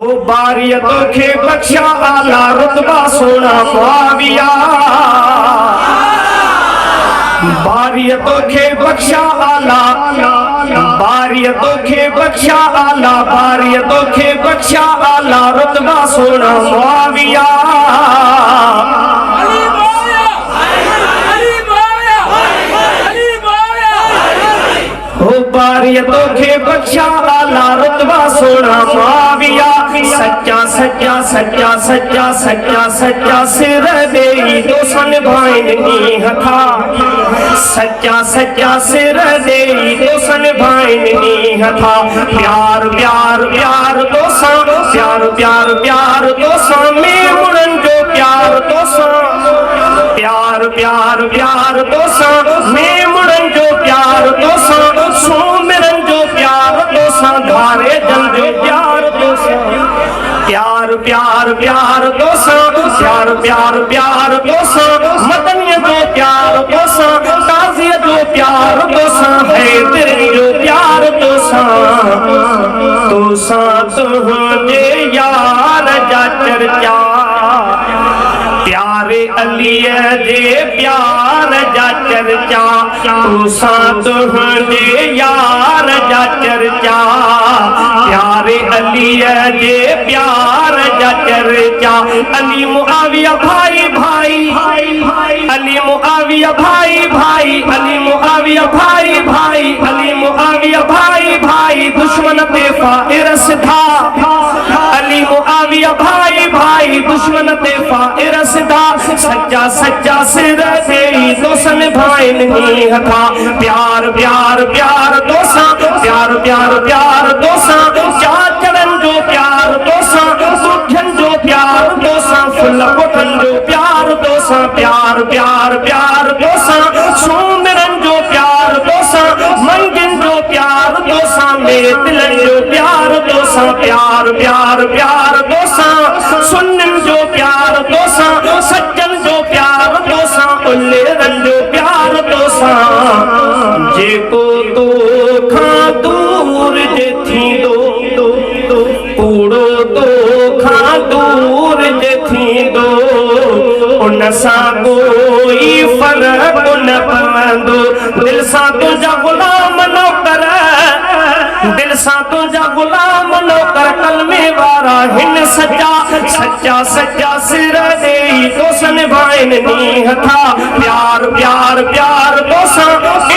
ओ बारियतों के बख्शा आला रुतबा सोना मुआविया, बारियतों के बख्शा आला, बारियतों के बख्शा आला, बारियतों के बख्शा आला रुतबा सोना मुआविया। बारियतों के बख्शा आला रुतबा सोना मुआविया। सच्चा सच्चा सच्चा सच्चा सच्चा सच्चा सिर दे दोसन भाइन नी हथा, सच्चा सच्चा सिर दे दोसन भाइन नी हथा। प्यार प्यार प्यार दोसा, प्यार प्यार प्यार दोसा में मुड़न जो प्यार दोसा, प्यार प्यार प्यार दोसा में मुड़न जो प्यार दोसा। सुमिरन जो प्यार दोसा धारे जल जो प्यार दोसा। प्यार प्यार प्यार दोसा, प्यार प्यार प्यार दोसा। मदनिया जो प्यार दोसा, ताज़िया जो प्यार दोसा, है तेरे जो प्यार दोसा। दोसा तुझे यार जा चर्चा, प्यारे अली जे प्यार जा चर्चा। तुसा तुझे यार जा चर्चा, प्यारे अली जे प्यार जा चर्चा। अली मुआविया भाई भाई, अली मुआविया भाई भाई, अली मुआविया भाई भाई, अली मुआविया भाई भाई। दुश्मन पे फाइरस था, अली मुआविया भाई भाई, दुश्मन पे फाइरस था। सच्चा सच्चा सिर दे दोसन भाई नहीं हथा। प्यार प्यार प्यार दोसा, प्यार प्यार प्यार दोसा। चाचरन जो प्यार दोसा, सुझन जो प्यार दोसा, फुल कोठन जो प्यार दोसा। प्यार प्यार प्यार दोसा, सुमिरन जो प्यार दोसा, मंगिन जो प्यार दोसा, मेरे दिलन जो प्यार दोसा। प्यार प्यार प्यार दोसा, सुनन जो प्यार दोसा, सज्जन जो प्यार दोसा, उल्ले रन जो प्यार दोसा। जे को तो खा दूर जे थी दो, कूड़ो तो खा दूर जे थी दो। उन सा कोई फर्क न पवंदो, दिल सा तुझा गुलाम नौकर, दिल सा तुझा गुलाम नौकर। कलमे वारा हिन सच्चा सच्चा सच्चा सिर दे दोसन भाइन नी हथा। प्यार प्यार प्यार दोसा,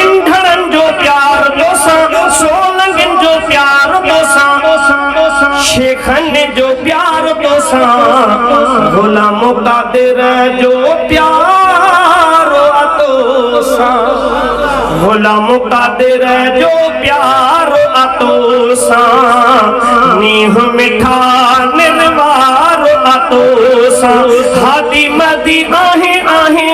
इंधन जो प्यार दोसा, सोलंगिन जो प्यार दोसा, शेखन जो प्यार दोसा। गुलाम कादिर जो प्यार अतोसा, गुलाम कादिर जो प्यार अतोसा। नीह मिठा निर्वार अतोसा। हादी मदी आहे आहे,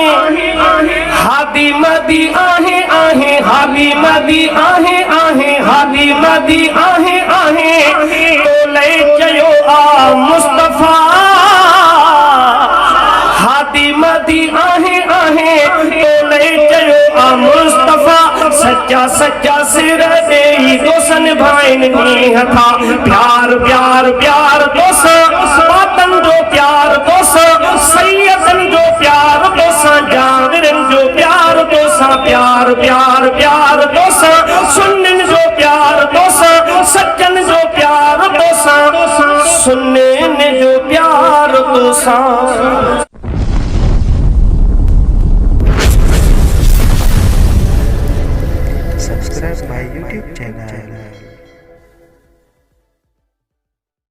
हादी मदी आहे आहे, हादी मदी आहे आहे, हादी मदी आहे आहे। तो ले चयो आ मुस्तफा, हादी मदी आहे आहे, तो ले चयो आ मुस्तफा। सच्चा सच्चा सिर दे दोसन भाइन नी हथा। प्यार प्यार प्यार दोसा, वातन जो प्यार दोसा, सैयदन जो प्यार दोसा, जाविरन जो प्यार दोसा। प्यार प्यार प्यार दोसा, सुनन जो प्यार दोसा, सज्जन जो प्यार दोसा, सुनने जो प्यार dosa. Subscribe my YouTube channel.